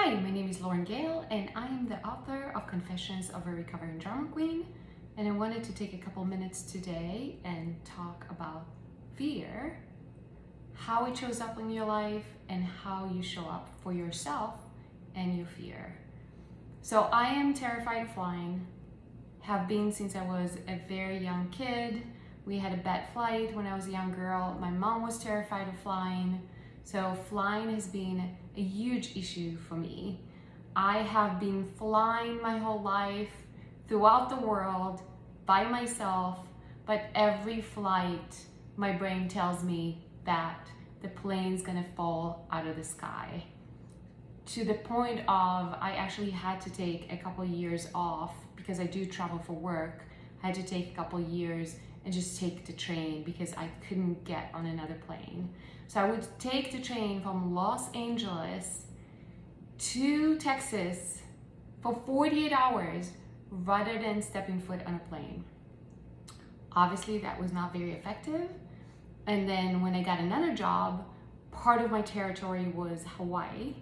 Hi, my name is Lauren Gale, and I am the author of Confessions of a Recovering Drama Queen. And I wanted to take a couple minutes today and talk about fear, how it shows up in your life, and how you show up for yourself and your fear. So I am terrified of flying, have been since I was a very young kid. We had a bad flight when I was a young girl. My mom was terrified of flying. So flying has been a huge issue for me. I have been flying my whole life throughout the world by myself, but every flight, my brain tells me that the plane's gonna fall out of the sky. To the point of I actually had to take a couple years off because I do travel for work. I had to take a couple years and just take the train because I couldn't get on another plane. So I would take the train from Los Angeles to Texas for 48 hours rather than stepping foot on a plane. Obviously that was not very effective. And then when I got another job, part of my territory was Hawaii.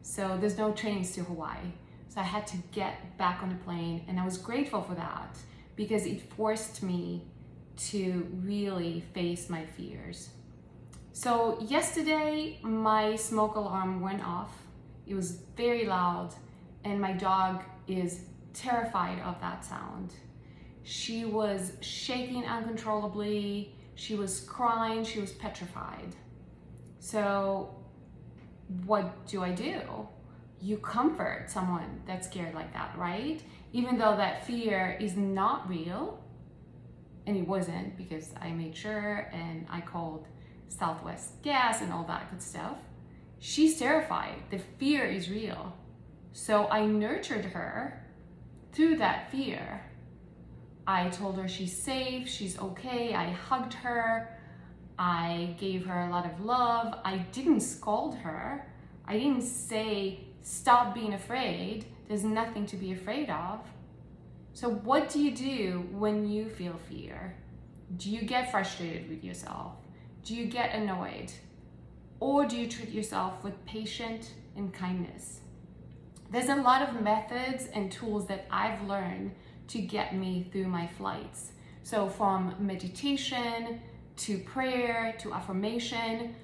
So there's no trains to Hawaii. So I had to get back on a plane, and I was grateful for that because it forced me to really face my fears. So yesterday, my smoke alarm went off. It was very loud, and my dog is terrified of that sound. She was shaking uncontrollably. She was crying. She was petrified. So what do? You comfort someone that's scared like that, right? Even though that fear is not real, and it wasn't, because I made sure and I called Southwest Gas and all that good stuff. She's terrified. The fear is real. So I nurtured her through that fear. I told her she's safe, she's okay. I hugged her. I gave her a lot of love. I didn't scold her. I didn't say, stop being afraid. There's nothing to be afraid of. So what do you do when you feel fear? Do you get frustrated with yourself? Do you get annoyed? Or do you treat yourself with patience and kindness? There's a lot of methods and tools that I've learned to get me through my flights. So from meditation, to prayer, to affirmation,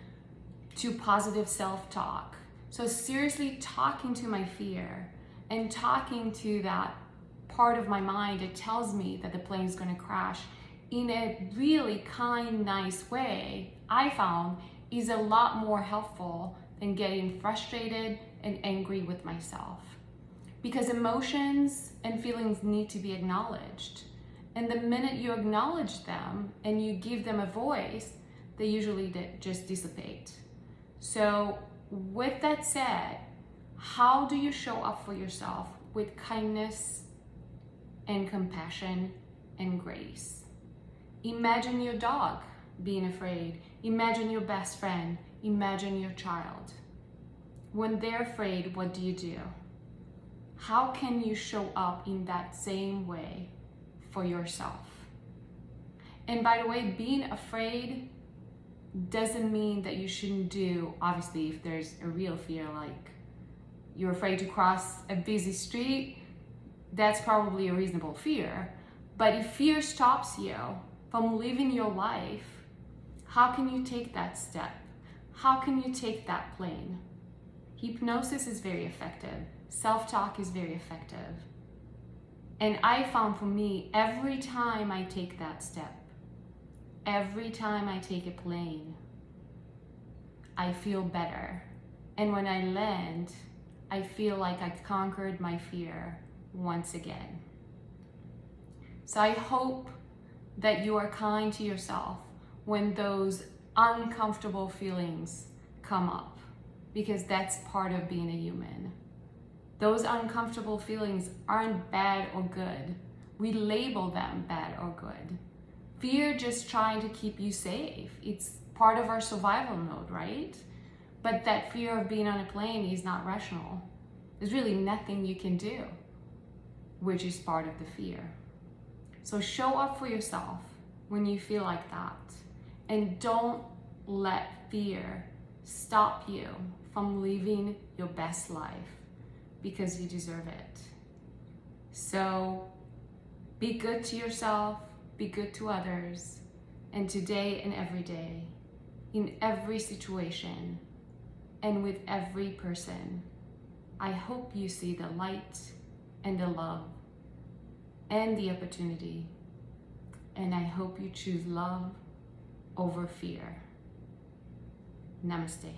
to positive self-talk. So seriously talking to my fear and talking to that part of my mind that tells me that the plane's gonna crash in a really kind, nice way, I found is a lot more helpful than getting frustrated and angry with myself. Because emotions and feelings need to be acknowledged. And the minute you acknowledge them and you give them a voice, they usually just dissipate. So with that said, how do you show up for yourself with kindness and compassion and grace? Imagine your dog being afraid. Imagine your best friend. Imagine your child. When they're afraid, what do? How can you show up in that same way for yourself? And by the way, being afraid doesn't mean that you shouldn't do, obviously, if there's a real fear, like you're afraid to cross a busy street, that's probably a reasonable fear. But if fear stops you from living your life, how can you take that step? How can you take that plane? Hypnosis is very effective. Self-talk is very effective. And I found for me, every time I take that step, every time I take a plane, I feel better. And when I land, I feel like I conquered my fear once again. So I hope that you are kind to yourself when those uncomfortable feelings come up, because that's part of being a human. Those uncomfortable feelings aren't bad or good. We label them bad or good. Fear just trying to keep you safe. It's part of our survival mode, right? But that fear of being on a plane is not rational. There's really nothing you can do, which is part of the fear. So show up for yourself when you feel like that. And don't let fear stop you from living your best life. because you deserve it. So be good to yourself, be good to others, and today and every day, in every situation, and with every person, I hope you see the light and the love and the opportunity. And I hope you choose love over fear. Namaste.